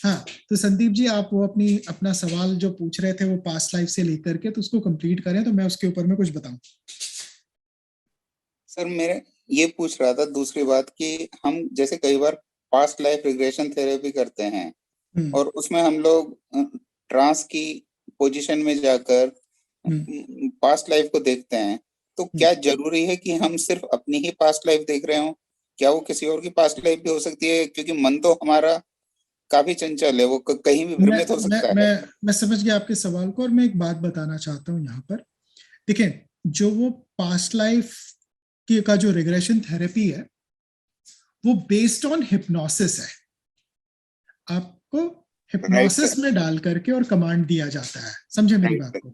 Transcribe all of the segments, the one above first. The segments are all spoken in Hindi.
हाँ, तो संदीप जी आप वो अपना सवाल जो पूछ रहे थे वो पास्ट लाइफ से लेकर के, तो उसको कंप्लीट करें तो मैं उसके ऊपर में कुछ बताऊं। सर मेरे ये पूछ रहा था दूसरी बात कि हम जैसे कई बार पास्ट लाइफ रिग्रेशन थेरेपी करते हैं हम्म। और उसमें हम लोग ट्रांस की पोजीशन में जाकर हम्म। पास्ट लाइफ को देखते हैं। तो हम्म। क्या जरूरी है कि हम सिर्फ अपनी ही पास्ट लाइफ देख रहे हो? क्या वो किसी और की पास्ट लाइफ भी हो सकती है? क्योंकि मन तो हमारा काफी चंचल है, वो कहीं भी मैं भ्रमित हो मैं सकता है। मैं मैं समझ गया आपके सवाल को, और मैं एक बात बताना चाहता हूँ यहाँ पर। देखिए, जो वो पास्ट लाइफ की का जो रिग्रेशन थेरेपी है वो बेस्ड ऑन हिप्नोसिस है। आपको राइट सर। हिप्नोसिस में डाल करके और कमांड दिया जाता है, समझे मेरी राइट बात सर। को?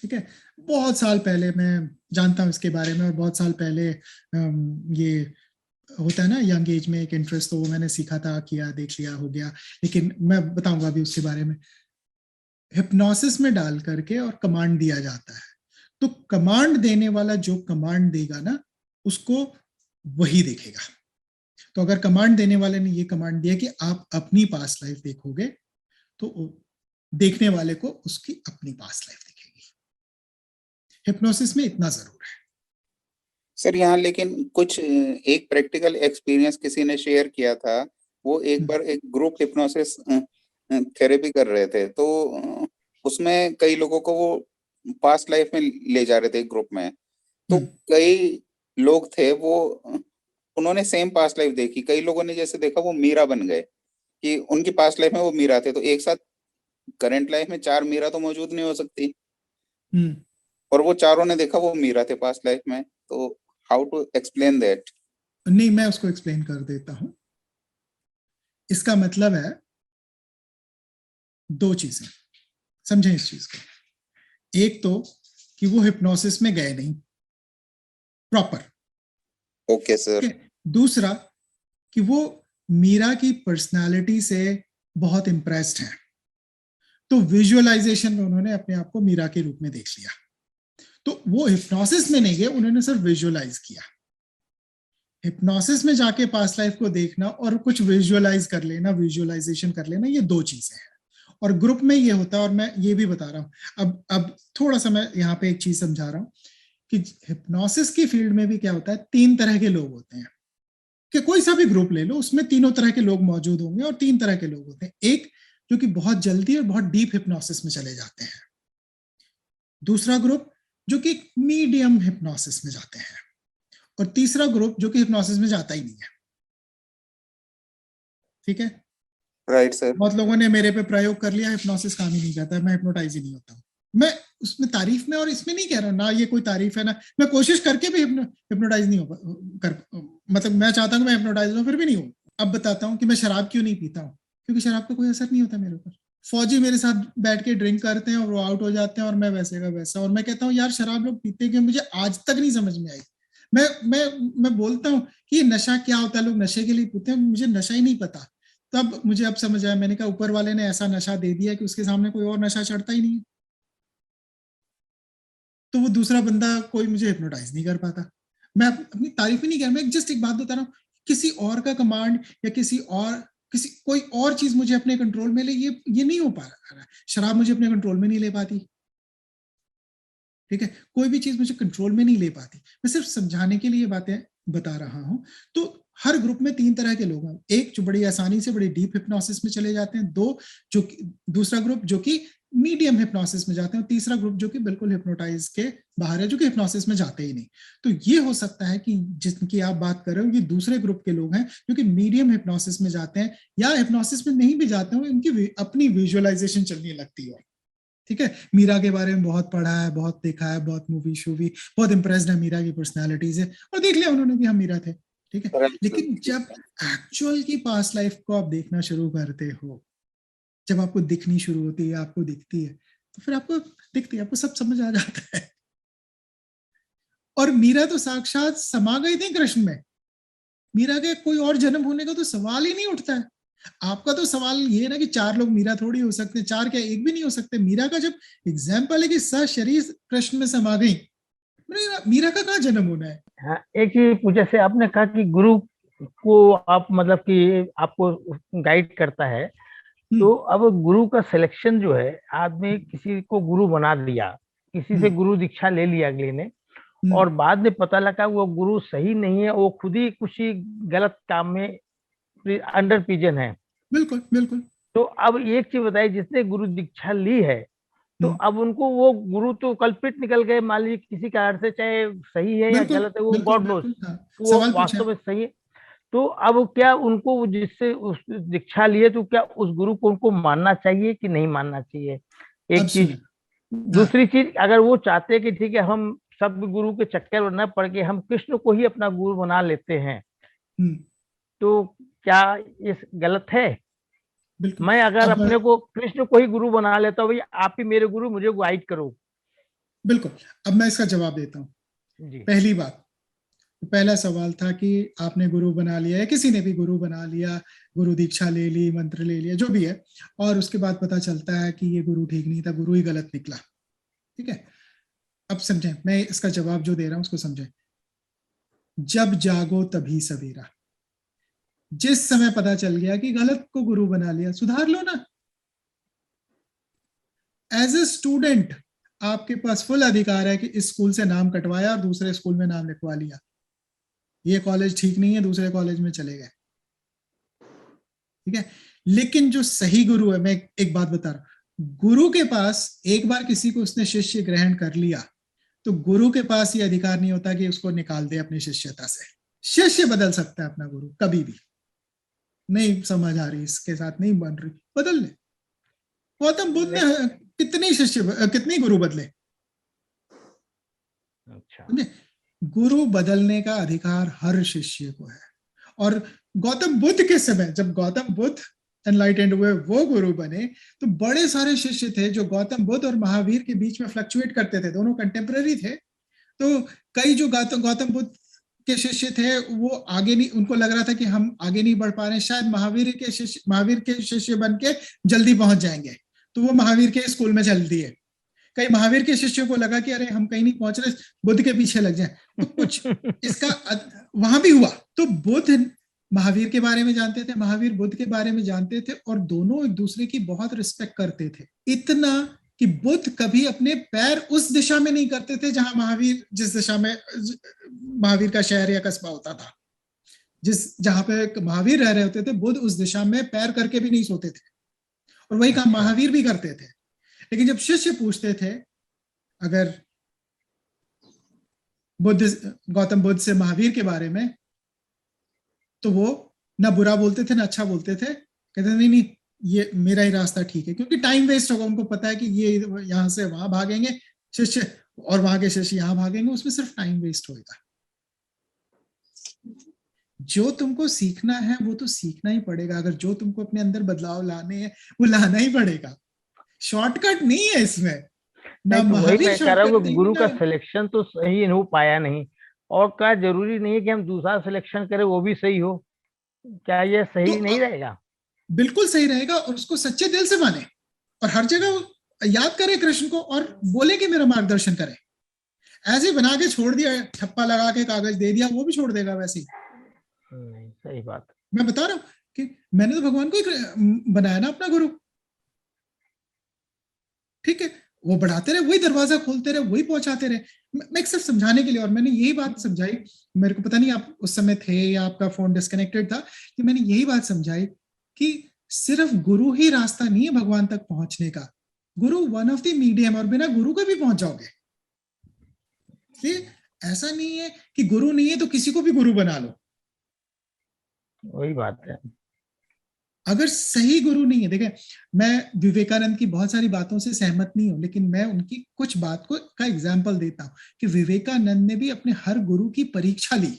ठीक है। बहुत साल पहले मैं जानता हूँ इसके बारे में, और बहुत साल पहले ये होता है ना यंग एज में एक इंटरेस्ट, तो वो मैंने सीखा था, किया, देख लिया, हो गया। लेकिन मैं बताऊंगा अभी उसके बारे में। हिप्नोसिस में डाल करके और कमांड दिया जाता है। तो कमांड देने वाला जो कमांड देगा ना, उसको वही देखेगा। तो अगर कमांड देने वाले ने ये कमांड दिया कि आप अपनी पास्ट लाइफ देखोगे, तो देखने वाले को उसकी अपनी पास्ट लाइफ दिखेगी। हिप्नोसिस में इतना जरूर है। सर यहाँ लेकिन कुछ एक प्रैक्टिकल एक्सपीरियंस किसी ने शेयर किया था। वो एक हम्म। बार एक ग्रुप हिप्नोसिस थेरेपी कर रहे थे, तो उसमें कई लोगों को वो पास्ट लाइफ में ले जा रहे थे ग्रुप में। तो हम्म। कई लोग थे वो उन्होंने सेम पास्ट लाइफ देखी। कई लोगों ने जैसे देखा वो मीरा बन गए, कि उनकी पास्ट लाइफ में वो मीरा थे। तो एक साथ करंट लाइफ में चार मीरा तो मौजूद नहीं हो सकती, हम्म। और वो चारों ने देखा वो मीरा थे पास्ट लाइफ में। तो हाउ टू एक्सप्लेन दैट? नहीं, मैं उसको एक्सप्लेन कर देता हूं। इसका मतलब है दो चीजें, समझें इस चीज को। एक तो कि वो हिप्नोसिस में गए नहीं प्रॉपर। Okay sir. दूसरा कि वो मीरा की पर्सनालिटी से बहुत इंप्रेस्ड हैं, तो विजुअलाइजेशन में उन्होंने अपने आप को मीरा के रूप में देख लिया। तो वो हिप्नोसिस में नहीं गए, उन्होंने सिर्फ विजुअलाइज किया। हिप्नोसिस में जाके पास्ट लाइफ को देखना और कुछ विजुअलाइज कर लेना, विजुअलाइजेशन कर लेना, ये दो चीजें हैं। और ग्रुप में ये होता है, और मैं ये भी बता रहा हूं। अब थोड़ा सा मैं यहाँ पे एक चीज समझा रहा हूं कि हिप्नोसिस की फील्ड में भी क्या होता है, तीन तरह के लोग होते हैं। कि कोई सा भी ग्रुप ले लो, उसमें तीनों तरह के लोग मौजूद होंगे, और तीन तरह के लोग होते हैं। एक जो कि बहुत जल्दी और बहुत डीप हिप्नोसिस में चले जाते हैं। दूसरा ग्रुप जो कि मीडियम हिप्नोसिस में जाते हैं। और तीसरा ग्रुप जो कि हिप्नोसिस में जाता ही नहीं है। ठीक है। Right sir. बहुत लोगों ने मेरे पे प्रयोग कर लिया, हिप्नोसिस काम ही नहीं करता, मैं हिप्नोटाइज ही नहीं होता हूँ। मैं उसमें तारीफ में और इसमें नहीं कह रहा हूँ ना, ये कोई तारीफ है ना। मैं कोशिश करके भी हिप्नोटाइज नहीं हो कर, मतलब मैं चाहता हूँ मैं हिप्नोटाइज हूँ, फिर भी नहीं हूँ। अब बताता हूँ कि मैं शराब क्यों नहीं पीता हूँ। क्योंकि शराब का कोई असर नहीं होता मेरे ऊपर। फौजी मेरे साथ बैठ के ड्रिंक करते हैं और वो आउट हो जाते हैं, और मैं वैसे का वैसा। और मैं कहता हूँ यार शराब लोग पीते क्यों, मुझे आज तक नहीं समझ में आई। मैं मैं बोलता हूँ कि ये नशा क्या होता है, लोग नशे के लिए पीते हैं, मुझे नशा ही नहीं पता। तब मुझे अब समझ आया, मैंने कहा ऊपर वाले ने ऐसा नशा दे दिया कि उसके सामने कोई और नशा चढ़ता ही नहीं है। तो वो दूसरा बंदा कोई मुझे हिप्नोटाइज नहीं कर पाता। मैं अपनी तारीफ ही नहीं कर रहा, मैं जस्ट एक बात बता रहा हूँ। किसी और का कमांड या किसी कोई और चीज मुझे अपने कंट्रोल में ले, ये नहीं हो पा रहा। शराब मुझे अपने कंट्रोल में नहीं ले पाती। ठीक है। कोई भी चीज मुझे कंट्रोल में नहीं ले पाती। मैं सिर्फ समझाने के लिए बातें बता रहा हूं। तो हर ग्रुप में तीन तरह के लोग हैं। एक जो बड़ी आसानी से बड़ी डीप हिप्नोसिस में चले जाते हैं, दो जो दूसरा ग्रुप जो कि मीडियम हिप्नोसिस में जाते हैं, और तीसरा ग्रुप जो कि बिल्कुल हिप्नोटाइज के बाहर है, जो कि हिप्नोसिस में जाते ही नहीं। तो ये हो सकता है कि जिनकी आप बात कर रहे हो, ये दूसरे ग्रुप के लोग हैं जो कि मीडियम हिप्नोसिस में जाते हैं, या हिप्नोसिस में नहीं भी जाते हो, इनकी अपनी विजुअलाइजेशन चलने लगती है। ठीक है। मीरा के बारे में बहुत पढ़ा है, बहुत देखा है, बहुत मूवी शूवी, बहुत इंप्रेस्ड है मीरा की पर्सनालिटी से, और देख लिया उन्होंने कि हम मीरा थे। ठीक है। Right sir. लेकिन जब एक्चुअल की पास्ट लाइफ को आप देखना शुरू करते हो, जब आपको दिखनी शुरू होती है, आपको दिखती है, तो फिर आपको दिखती है, आपको सब समझ आ जाता है। और मीरा तो साक्षात समा गई थी कृष्ण में। मीरा के कोई और जन्म होने का तो सवाल ही नहीं उठता है। आपका तो सवाल ये है ना कि चार लोग मीरा थोड़ी हो सकते, चार क्या एक भी नहीं हो सकते। मीरा का जब एग्जाम्पल है कि सशरीर कृष्ण में समा गई, मीरा का कहाँ जन्म होना है। हाँ, एक चीज पूछा से आपने कहा कि गुरु को आप मतलब कि आपको गाइड करता है, तो अब गुरु का सिलेक्शन जो है, आदमी किसी को गुरु बना दिया, किसी से गुरु दीक्षा ले लिया अगले ने, और बाद में पता लगा वो गुरु सही नहीं है, वो खुद ही कुछ ही गलत काम में अंडर पिजन है। बिल्कुल बिल्कुल। तो अब एक चीज बताइए, जिसने गुरु दीक्षा ली है, तो अब उनको वो गुरु तो कल्पित निकल गए, मान लीजिए किसी कारण से, चाहे सही है या बिल्कुल गलत है वो बिल्कुल गॉड नोस, बिल्कुल। हाँ, वो सवाल पूछे। वास्तव में सही है। तो अब क्या उनको जिससे उस दीक्षा लिए, तो क्या उस गुरु को उनको मानना चाहिए कि नहीं मानना चाहिए? अब एक चीज। सुने। हाँ। दूसरी चीज, अगर वो चाहते हैं कि ठीक है, हम सब गुरु के चक्कर में न पड़ के हम कृष्ण को ही अपना गुरु बना लेते हैं, हम्म, तो क्या ये गलत है? बिल्कुल। मैं अगर अब अपने को कृष्ण को ही गुरु बना लेता हूँ, भैया आप ही मेरे गुरु, मुझे गाइड करो। बिल्कुल, अब मैं इसका जवाब देता हूँ। जी। पहली बात, पहला सवाल था कि आपने गुरु बना लिया है, किसी ने भी गुरु बना लिया, गुरु दीक्षा ले ली, मंत्र ले लिया, जो भी है, और उसके बाद पता चलता है कि ये गुरु ठीक नहीं था, गुरु ही गलत निकला। ठीक है, अब समझें, मैं इसका जवाब जो दे रहा हूं उसको समझें। जब जागो तभी सवेरा। जिस समय पता चल गया कि गलत को गुरु बना लिया, सुधार लो ना। एज ए स्टूडेंट आपके पास फुल अधिकार है कि इस स्कूल से नाम कटवाया और दूसरे स्कूल में नाम लिखवा लिया, ये कॉलेज ठीक नहीं है, दूसरे कॉलेज में चले गए। ठीक है, लेकिन जो सही गुरु है, मैं एक बात बता रहा हूं, गुरु के पास एक बार किसी को उसने शिष्य ग्रहण कर लिया, तो गुरु के पास ये अधिकार नहीं होता कि उसको निकाल दे अपनी शिष्यता से। शिष्य बदल सकता है अपना गुरु कभी भी। नहीं समझ आ रही, इसके साथ नहीं बन रही, बदल ले। गौतम बुद्ध ने कितने शिष्य, कितने गुरु बदले। अच्छा। गुरु बदलने का अधिकार हर शिष्य को है। और गौतम बुद्ध के समय, जब गौतम बुद्ध एनलाइटेंड हुए, वो गुरु बने, तो बड़े सारे शिष्य थे जो गौतम बुद्ध और महावीर के बीच में फ्लक्चुएट करते थे, दोनों कंटेम्पररी थे। तो कई जो गौतम बुद्ध के शिष्य थे, वो आगे नहीं, उनको लग रहा था कि हम आगे नहीं बढ़ पा रहे, शायद महावीर के शिष्य बन के जल्दी पहुंच जाएंगे, तो वो महावीर के स्कूल में चल दिए। कई महावीर के शिष्यों को लगा कि अरे हम कहीं नहीं पहुंच रहे, बुद्ध के पीछे लग जाए, तो कुछ इसका वहां भी हुआ। तो बुद्ध महावीर के बारे में जानते थे, महावीर बुद्ध के बारे में जानते थे, और दोनों एक दूसरे की बहुत रिस्पेक्ट करते थे, इतना कि बुद्ध कभी अपने पैर उस दिशा में नहीं करते थे जहां महावीर, जिस दिशा में महावीर का शहर या कस्बा होता था, जहां पे महावीर रह रहे होते थे, बुद्ध उस दिशा में पैर करके भी नहीं सोते थे, और वही काम महावीर भी करते थे। लेकिन जब शिष्य पूछते थे, अगर गौतम बुद्ध से महावीर के बारे में, तो वो ना बुरा बोलते थे ना अच्छा बोलते थे, कहते नहीं नहीं ये मेरा ही रास्ता ठीक है, क्योंकि टाइम वेस्ट होगा, उनको पता है कि ये यहां से वहां भागेंगे शिष्य, और वहां के शिष्य यहां भागेंगे, उसमें सिर्फ टाइम वेस्ट होगा। जो तुमको सीखना है वो तो सीखना ही पड़ेगा, अगर जो तुमको अपने अंदर बदलाव लाने हैं वो लाना ही पड़ेगा, शॉर्टकट नहीं है इसमें। ना नहीं, तो वही महावीर मैं कह रहा शॉर्टकट हूँ कि देंगे गुरु ना। का सिलेक्शन तो सही हो पाया नहीं, और क्या जरूरी नहीं है कि हम दूसरा सिलेक्शन करें वो भी सही हो? क्या ये तो सही नहीं रहेगा? बिल्कुल सही रहेगा, और उसको सच्चे दिल से माने, और हर जगह याद करे कृष्ण को, और बोले कि मेरा मार्गदर्शन करे। ऐसे बना के छोड़ दिया, ठप्पा लगा के कागज दे दिया, वो भी छोड़ देगा वैसे ही। नहीं, सही बात। मैं बता रहा हूं कि मैंने तो भगवान को ही बनाया ना अपना गुरु। ठीक है, वो बढ़ाते रहे, वही दरवाजा खोलते रहे, वही पहुंचाते रहे। मैं सिर्फ समझाने के लिए, और मैंने यही बात समझाई, मेरे को पता नहीं आप उस समय थे या आपका फोन डिस्कनेक्टेड था, कि मैंने यही बात समझाई कि सिर्फ गुरु ही रास्ता नहीं है भगवान तक पहुंचने का, गुरु वन ऑफ द मीडियम, और बिना गुरु के भी पहुंच जाओगे। ऐसा नहीं है कि गुरु नहीं है तो किसी को भी गुरु बना लो, वही बात है। अगर सही गुरु नहीं है। देखें, मैं विवेकानंद की बहुत सारी बातों से सहमत नहीं हूं, लेकिन मैं उनकी कुछ बात को का एग्जाम्पल देता हूं कि विवेकानंद ने भी अपने हर गुरु की परीक्षा ली,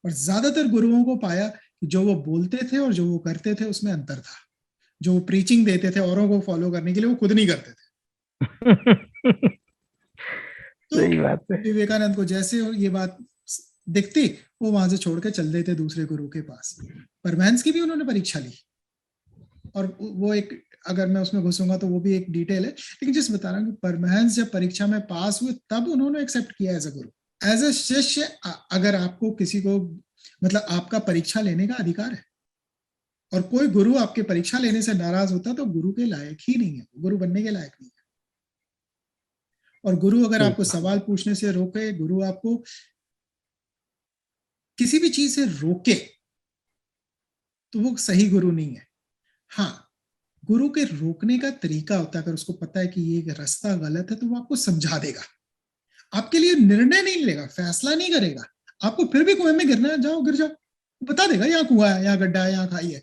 और ज्यादातर गुरुओं को पाया कि जो वो बोलते थे और जो वो करते थे उसमें अंतर था। जो वो प्रीचिंग देते थे औरों को फॉलो करने के लिए, वो खुद नहीं करते थे। तो सही बात है। विवेकानंद को जैसे ये बात दिखती, वो वहां से छोड़ के चल देते दूसरे गुरु के पास। परमांस की भी उन्होंने परीक्षा ली, और वो एक, अगर मैं उसमें घुसूंगा तो वो भी एक डिटेल है, लेकिन जिस बता रहा हूँ कि परमांस जब परीक्षा में पास हुए तब उन्होंने एक्सेप्ट किया as a Guru. As a शिष्य अगर आपको किसी को, मतलब आपका परीक्षा लेने का अधिकार है, और कोई गुरु आपके परीक्षा लेने से नाराज होता तो गुरु के लायक ही नहीं है, गुरु बनने के लायक नहीं है। और गुरु अगर आपको सवाल पूछने से रोके, गुरु आपको किसी भी चीज से रोके, तो वो सही गुरु नहीं है। हाँ, गुरु के रोकने का तरीका होता है, अगर उसको पता है कि ये रास्ता गलत है तो वो आपको समझा देगा, आपके लिए निर्णय नहीं लेगा, फैसला नहीं करेगा। आपको फिर भी कुएं में गिरना है, जाओ गिर जाओ, बता देगा यहाँ कुआं है, यहाँ गड्ढा है, यहाँ खाई है,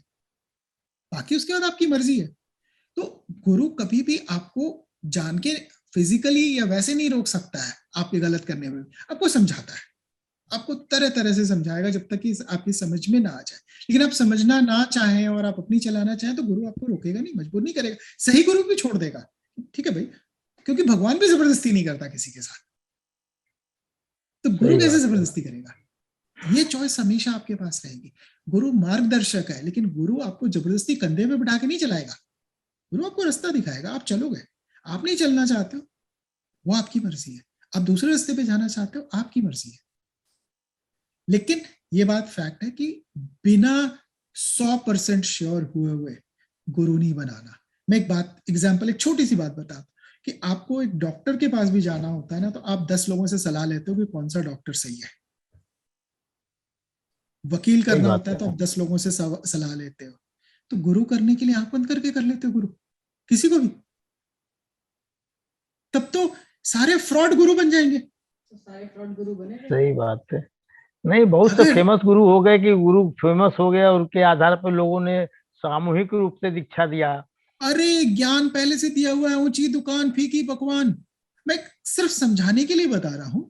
बाकी उसके बाद आपकी मर्जी है। तो गुरु कभी भी आपको जान के फिजिकली या वैसे नहीं रोक सकता है आपके गलत करने में, आपको समझाता है, आपको तरह तरह से समझाएगा जब तक कि आपकी समझ में ना आ जाए। लेकिन आप समझना ना चाहें और आप अपनी चलाना चाहें तो गुरु आपको रोकेगा नहीं, मजबूर नहीं करेगा, सही गुरु भी छोड़ देगा, ठीक है भाई, क्योंकि भगवान भी जबरदस्ती नहीं करता किसी के साथ, तो गुरु कैसे जबरदस्ती करेगा? ये चॉइस हमेशा आपके पास रहेगी। गुरु मार्गदर्शक है, लेकिन गुरु आपको जबरदस्ती कंधे पे बिठा के नहीं चलाएगा, गुरु आपको रास्ता दिखाएगा, आप चलोगे। आप नहीं चलना चाहते हो, वो आपकी मर्जी है, आप दूसरे रास्ते पे जाना चाहते हो, आपकी मर्जी है। लेकिन ये बात फैक्ट है कि बिना 100% श्योर हुए गुरु नहीं बनाना। मैं एक छोटी सी बात बताता हूं कि आपको एक डॉक्टर के पास भी जाना होता है ना, तो आप 10 लोगों से सलाह लेते हो कि कौन सा डॉक्टर सही है। वकील करना होता है तो आप 10 लोगों से सलाह लेते हो। तो गुरु करने के लिए आंख बंद करके कर लेते हो गुरु किसी को भी, तब तो सारे फ्रॉड गुरु बन जाएंगे। तो सारे फ्रॉड गुरु बने। सही बात है। नहीं, बहुत से फेमस गुरु हो गए कि गुरु फेमस हो गया, उनके आधार पर लोगों ने सामूहिक रूप से दीक्षा दिया। अरे ज्ञान पहले से दिया हुआ है, ऊंची दुकान फीकी पकवान। मैं सिर्फ समझाने के लिए बता रहा हूं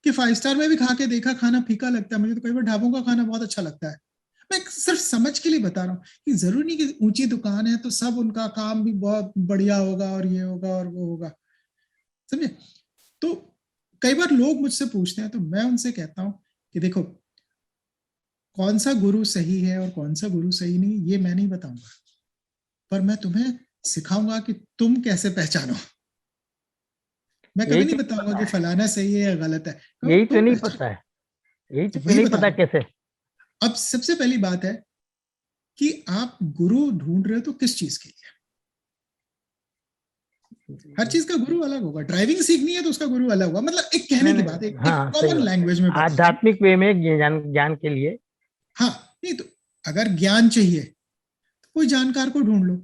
कि 5 स्टार में भी खा के देखा, खाना फीका लगता है, मुझे तो कई बार ढाबों का खाना बहुत अच्छा लगता है। मैं सिर्फ समझ के लिए बता रहा हूँ कि जरूरी नहीं कि ऊंची दुकान है तो सब उनका काम भी बहुत बढ़िया होगा और ये होगा और वो होगा, समझे? तो कई बार लोग मुझसे पूछते हैं तो मैं उनसे कहता हूं कि देखो, कौन सा गुरु सही है और कौन सा गुरु सही नहीं, ये मैं नहीं बताऊंगा, पर मैं तुम्हें सिखाऊंगा कि तुम कैसे पहचानो। मैं कभी नहीं बताऊंगा कि फलाना सही है या गलत है, यही तो नहीं पता है, यही तो नहीं पता कैसे। अब सबसे पहली बात है कि आप गुरु ढूंढ रहे हो तो किस चीज के लिए? हर चीज का गुरु अलग होगा। ड्राइविंग सीखनी है तो उसका गुरु अलग होगा, मतलब एक कहने की बात, एक कॉमन लैंग्वेज में, आध्यात्मिक वे में ज्ञान के लिए। हाँ, नहीं तो अगर ज्ञान चाहिए तो कोई जानकार को ढूंढ लो,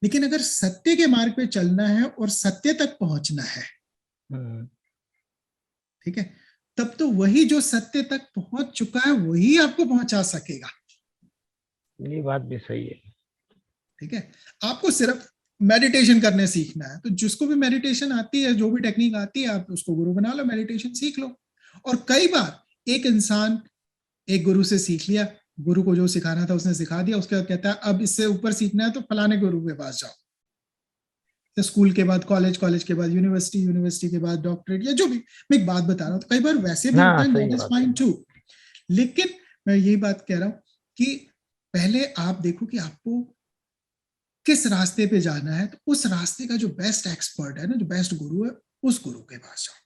लेकिन अगर सत्य के मार्ग पे चलना है और सत्य तक पहुंचना है, ठीक है, तब तो वही जो सत्य तक पहुंच चुका है वही आपको पहुंचा सकेगा। ये बात भी सही है, ठीक है। आपको सिर्फ मेडिटेशन करने सीखना है, तो जिसको भी मेडिटेशन आती है, जो भी टेक्निक आती है, आप उसको गुरु बना लो, मेडिटेशन सीख लो। और कई बार एक इंसान एक गुरु से सीख लिया, गुरु को जो सिखाना था उसने सिखा दिया, उसके बाद कहता है अब इससे ऊपर सीखना है तो फलाने गुरु के पास जाओ। तो स्कूल के बाद कॉलेज, कॉलेज के बाद यूनिवर्सिटी, यूनिवर्सिटी के बाद डॉक्टरेट, या जो भी। मैं एक बात बता रहा हूँ, तो कई बार वैसे भी होता है, दैट इज फाइन टू। लेकिन मैं यही बात कह रहा हूँ कि पहले आप देखो कि आपको किस रास्ते पे जाना है, तो उस रास्ते का जो बेस्ट एक्सपर्ट है ना, जो बेस्ट गुरु है, उस गुरु के पास जाओ।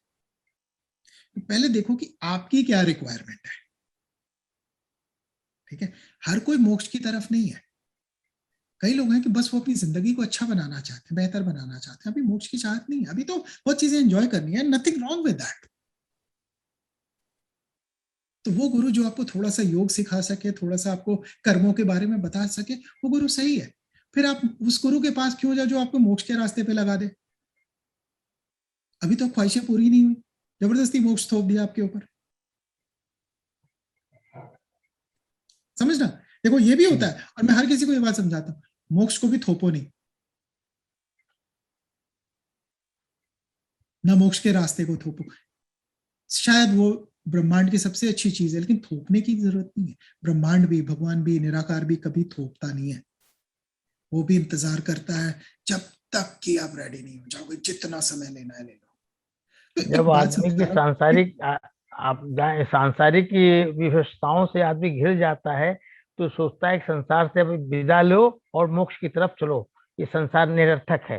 तो पहले देखो कि आपकी क्या रिक्वायरमेंट है, ठीक है। हर कोई मोक्ष की तरफ नहीं है। कई लोग हैं कि बस वो अपनी जिंदगी को अच्छा बनाना चाहते हैं, बेहतर बनाना चाहते हैं, अभी मोक्ष की चाहत नहीं है, अभी तो बहुत चीजें एंजॉय करनी है, नथिंग रॉन्ग विद दैट। तो वो गुरु जो आपको थोड़ा सा योग सिखा सके, थोड़ा सा आपको कर्मों के बारे में बता सके, वो गुरु सही है। फिर आप उस गुरु के पास क्यों जाओ जो आपको मोक्ष के रास्ते पे लगा दे? अभी तो ख्वाहिशें पूरी नहीं हुई, जबरदस्ती मोक्ष थोप दिया आपके ऊपर, समझना। देखो ये भी होता है, और मैं हर किसी को ये बात समझाता हूँ, मोक्ष को भी थोपो नहीं, ना मोक्ष के रास्ते को थोपो। शायद वो ब्रह्मांड की सबसे अच्छी चीज है, लेकिन थोपने की जरूरत नहीं है। ब्रह्मांड भी, भगवान भी, निराकार भी कभी थोपता नहीं है। वो भी इंतजार करता है जब तक कि आप रेडी नहीं हो जाओगे, जितना समय लेना है ले लो। तो जब आदमी की सांसारिक विवशताओं से आदमी घिर जाता है तो सोचता है कि संसार से विदा लो और मोक्ष की तरफ चलो, ये संसार निरर्थक है।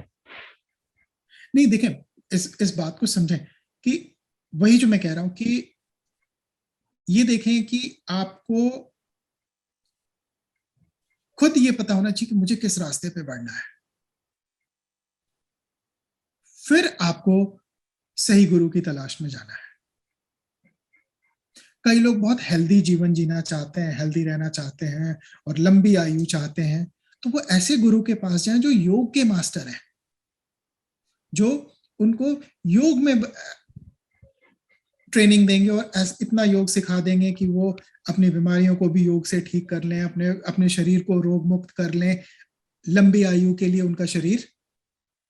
नहीं, देखें, इस बात को समझें कि वही जो मैं कह रहा हूं कि ये देखें कि आपको खुद ये पता होना चाहिए कि मुझे किस रास्ते पे बढ़ना है। फिर आपको सही गुरु की तलाश में जाना है। कई लोग बहुत हेल्दी जीवन जीना चाहते हैं, हेल्दी रहना चाहते हैं और लंबी आयु चाहते हैं, तो वो ऐसे गुरु के पास जाएं जो योग के मास्टर हैं, जो उनको योग में ट्रेनिंग देंगे और इतना योग सिखा देंगे कि वो अपनी बीमारियों को भी योग से ठीक कर लें, अपने शरीर को रोग मुक्त कर लें, लंबी आयु के लिए उनका शरीर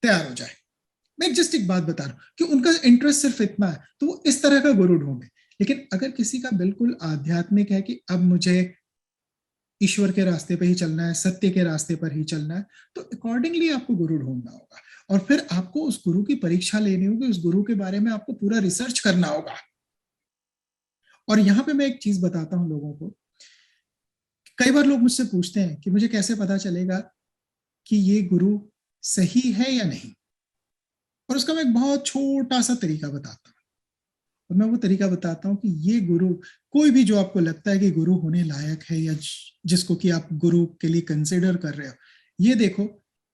तैयार हो जाए। मैं जस्ट एक बात बता रहा हूँ कि उनका इंटरेस्ट सिर्फ इतना है, तो वो इस तरह का गुरु ढूंढे। लेकिन अगर किसी का बिल्कुल आध्यात्मिक है कि अब मुझे ईश्वर के रास्ते पे ही चलना है, सत्य के रास्ते पर ही चलना है, तो अकॉर्डिंगली आपको गुरु ढूंढना होगा और फिर आपको उस गुरु की परीक्षा लेनी होगी, उस गुरु के बारे में आपको पूरा रिसर्च करना होगा। और यहाँ पे मैं एक चीज बताता हूँ लोगों को, कई बार लोग मुझसे पूछते हैं कि मुझे कैसे पता चलेगा कि ये गुरु सही है या नहीं, और उसका मैं एक बहुत छोटा सा तरीका बताता हूँ। और मैं वो तरीका बताता हूँ कि ये गुरु, कोई भी जो आपको लगता है कि गुरु होने लायक है या जिसको कि आप गुरु के लिए कंसिडर कर रहे हो, ये देखो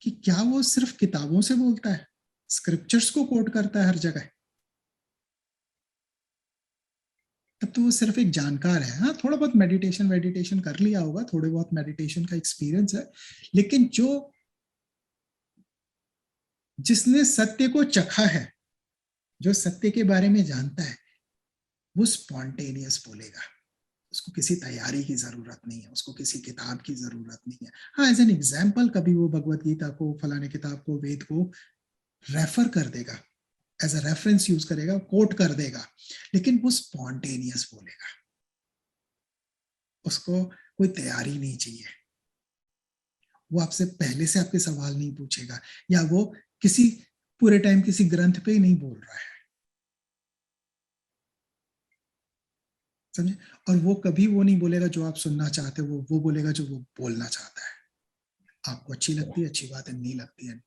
कि क्या वो सिर्फ किताबों से बोलता है, स्क्रिप्चर्स को कोट करता है हर जगह, तब तो वो सिर्फ एक जानकार है। हाँ, थोड़ा बहुत मेडिटेशन कर लिया होगा, थोड़े बहुत मेडिटेशन का एक्सपीरियंस है, लेकिन जिसने सत्य को चखा है, जो सत्य के बारे में जानता है, वो स्पॉन्टेनियस बोलेगा। उसको किसी तैयारी की जरूरत नहीं है, उसको किसी किताब की जरूरत नहीं है। हाँ, एज एन एग्जाम्पल कभी वो भगवत गीता को, फलाने किताब को, वेद को रेफर कर देगा, एज अ रेफरेंस यूज करेगा, कोट कर देगा, लेकिन वो स्पॉन्टेनियस बोलेगा। उसको कोई तैयारी नहीं चाहिए, वो आपसे पहले से आपके सवाल नहीं पूछेगा, या वो किसी पूरे टाइम किसी ग्रंथ पे ही नहीं बोल रहा है, समझे। और वो कभी वो नहीं बोलेगा जो आप सुनना चाहते हो, वो बोलेगा जो वो बोलना चाहता है। आपको अच्छी लगती है, अच्छी बात है, नहीं लगती है,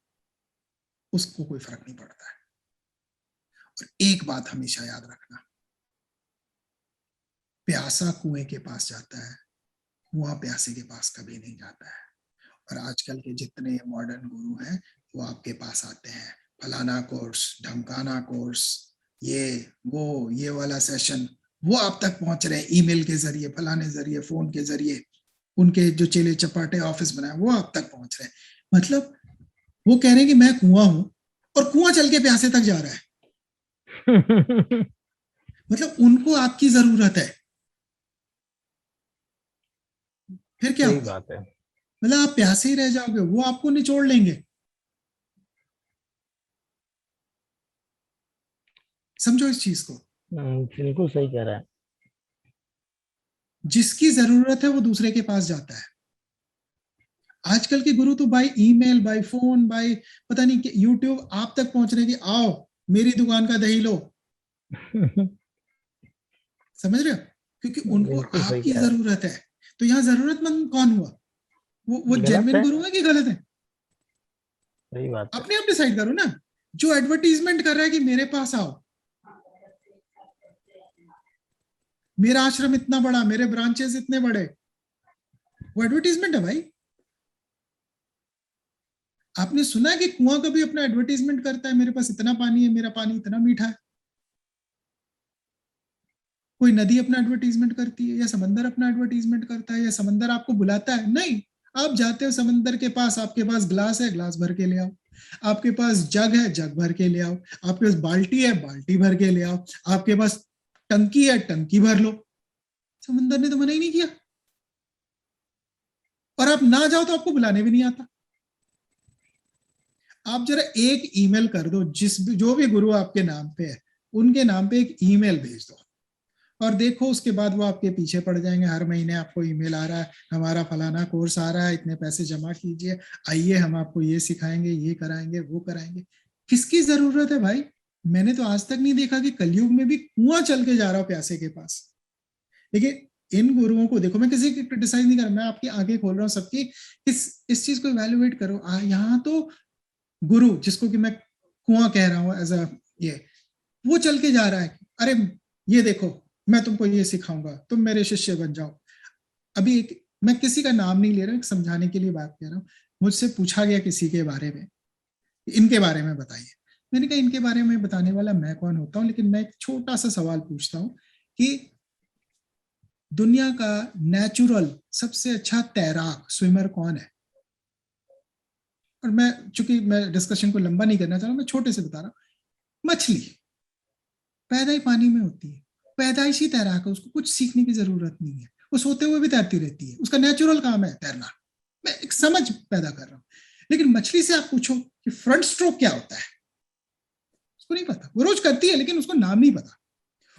उसको कोई फर्क नहीं पड़ता है। और एक बात हमेशा याद रखना, प्यासा कुएं के पास जाता है, कुआं प्यासे के पास कभी नहीं जाता है। और आजकल के जितने मॉडर्न गुरु हैं, वो आपके पास आते हैं, फलाना कोर्स, ढमकाना कोर्स, ये वाला सेशन, वो आप तक पहुंच रहे हैं ईमेल के जरिए, फलाने जरिए, फोन के जरिए, उनके जो चेले चपाटे ऑफिस बनाए वो आप तक पहुंच रहे हैं। मतलब वो कह रहे हैं कि मैं कुआं हूं, और कुआं चल के प्यासे तक जा रहा है। मतलब उनको आपकी जरूरत है, फिर क्या सही होगा? बात है। मतलब आप प्यासे ही रह जाओगे, वो आपको निचोड़ लेंगे। समझो इस चीज को। बिल्कुल सही कह रहा है। जिसकी जरूरत है वो दूसरे के पास जाता है। आजकल के गुरु तो by email, by phone, by पता नहीं यूट्यूब आप तक पहुंच रहे कि आओ मेरी दुकान का दही लो। समझ रहे हो? क्योंकि उनको बिल्कुल सही आपकी कह रहा है। जरूरत है। तो यहाँ जरूरतमंद कौन हुआ? वो गलत जेन्युइन है। गुरु है कि गलत है? सही बात है। अपने आप डिसाइड करो ना। जो एडवर्टीजमेंट कर रहा है कि मेरे पास आओ, मेरा आश्रम इतना बड़ा, मेरे ब्रांचेस इतने बड़े, वो एडवर्टीजमेंट है भाई। आपने सुना है कि कुआं कभी अपना एडवर्टीजमेंट करता है, मेरे पास इतना पानी है, मेरा पानी इतना मीठा है? कोई नदी अपना एडवर्टीजमेंट करती है, या समंदर अपना एडवर्टीजमेंट करता है, या समंदर आपको बुलाता है? नहीं। आप जाते हो समंदर के पास, आपके पास ग्लास है, ग्लास भर के ले आओ। आपके पास जग है, जग भर के ले आओ। आपके पास बाल्टी है, बाल्टी भर के ले आओ। आपके पास टंकी है, टंकी भर लो। समंदर ने तो मना ही नहीं किया। और आप ना जाओ तो आपको बुलाने भी नहीं आता। आप जरा एक ईमेल कर दो, जो भी गुरु आपके नाम पे है, उनके नाम पे एक ईमेल भेज दो, और देखो उसके बाद वो आपके पीछे पड़ जाएंगे। हर महीने आपको ईमेल आ रहा है, हमारा फलाना कोर्स आ रहा है, इतने पैसे जमा कीजिए, आइए हम आपको ये सिखाएंगे, ये कराएंगे, वो कराएंगे। किसकी जरूरत है भाई? मैंने तो आज तक नहीं देखा कि कलयुग में भी कुआं चल के जा रहा हो प्यासे के पास। लेकिन इन गुरुओं को देखो, मैं किसी की क्रिटिसाइज नहीं कर रहा, मैं आपकी आंखें खोल रहा हूँ सबकी। इस चीज को इवेल्युएट करो। यहाँ तो गुरु, जिसको कि मैं कुआं कह रहा हूँ एज अ, ये वो चल के जा रहा है, अरे ये देखो मैं तुमको ये सिखाऊंगा, तुम मेरे शिष्य बन जाओ। अभी एक मैं किसी का नाम नहीं ले रहा हूँ, समझाने के लिए बात कर रहा हूँ। मुझसे पूछा गया किसी के बारे में, इनके बारे में बताइए। मैंने कहा इनके बारे में बताने वाला मैं कौन होता हूँ, लेकिन मैं एक छोटा सा सवाल पूछता हूँ कि दुनिया का नेचुरल सबसे अच्छा तैराक स्विमर कौन है? और मैं, चूंकि मैं डिस्कशन को लंबा नहीं करना चाह रहा हूं, मैं छोटे से बता रहा हूं। मछली पैदा ही पानी में होती है, पैदाइशी तैराक है, उसको कुछ सीखने की जरूरत नहीं है, वो सोते हुए भी तैरती रहती है, उसका नेचुरल काम है तैरना। मैं एक समझ पैदा कर रहा हूं। लेकिन मछली से आप पूछो कि फ्रंट स्ट्रोक क्या होता है, उसको नहीं पता। वो रोज करती है लेकिन उसको नाम नहीं पता।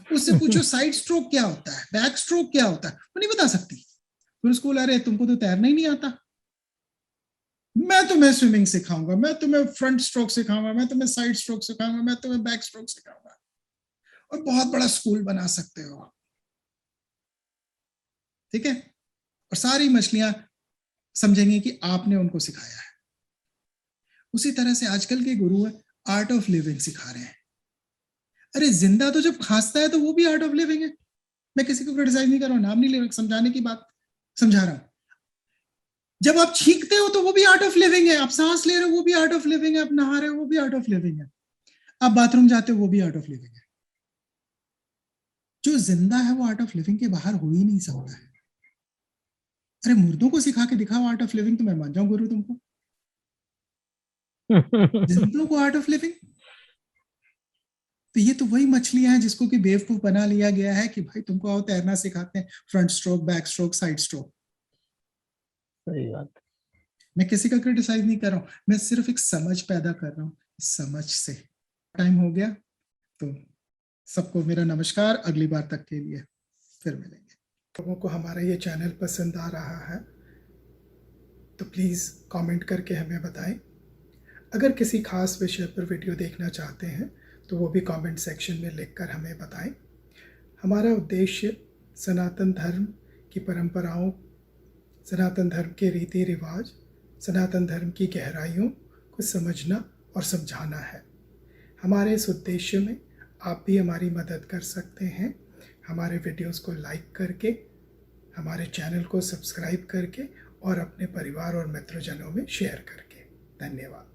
उससे पूछो साइड स्ट्रोक क्या होता है, बैक स्ट्रोक क्या होता है, वो नहीं बता सकती। फिर उसको बोला, अरे तुमको तो तैरना ही नहीं आता, मैं तुम्हें स्विमिंग सिखाऊंगा, मैं तुम्हें फ्रंट स्ट्रोक सिखाऊंगा, मैं तुम्हें साइड स्ट्रोक सिखाऊंगा, मैं तुम्हें बैक स्ट्रोक सिखाऊंगा, और बहुत बड़ा स्कूल बना सकते हो। ठीक है? और सारी मछलियां समझेंगी कि आपने उनको सिखाया है। उसी तरह से आजकल के गुरु है, आर्ट ऑफ लिविंग सिखा रहे हैं। अरे जिंदा तो जब खांसता है तो वो भी आर्ट ऑफ लिविंग है। मैं किसी को क्रिटिसाइज नहीं कर रहा हूं, नाम नहीं ले रहा, समझाने की बात समझा रहा हूं। जब आप छींकते हो तो वो भी आर्ट ऑफ लिविंग है, आप सांस ले रहे हो वो भी आर्ट ऑफ लिविंग है, आप नहा रहे हो वो भी आर्ट ऑफ लिविंग है, आप बाथरूम जाते हो वो भी आर्ट ऑफ लिविंग है। जो जिंदा है वो आर्ट ऑफ लिविंग के बाहर हो ही नहीं सकता है। अरे मुर्दों को सिखा के दिखाओ आर्ट ऑफ लिविंग तो मैं मान जाऊं गुरु तुमको। जिंदों को आर्ट ऑफ लिविंग, तो ये तो वही मछलियां हैं जिसको कि बेवकूफ बना लिया गया है कि भाई तुमको आओ तैरना सिखाते हैं, front stroke, back stroke, side stroke. सही बात। मैं किसी का क्रिटिसाइज नहीं कर रहा हूं, मैं सिर्फ एक समझ पैदा कर रहा हूं। समझ से टाइम हो गया, तो सबको मेरा नमस्कार। अगली बार तक के लिए फिर मिलेंगे। लोगों को हमारा ये चैनल पसंद आ रहा है तो प्लीज़ कमेंट करके हमें बताएं। अगर किसी खास विषय पर वीडियो देखना चाहते हैं तो वो भी कमेंट सेक्शन में लिखकर हमें बताएं। हमारा उद्देश्य सनातन धर्म की परंपराओं, सनातन धर्म के रीति रिवाज, सनातन धर्म की गहराइयों को समझना और समझाना है। हमारे इस उद्देश्य में आप भी हमारी मदद कर सकते हैं, हमारे वीडियोस को लाइक करके, हमारे चैनल को सब्सक्राइब करके और अपने परिवार और मित्रजनों में शेयर करके। धन्यवाद।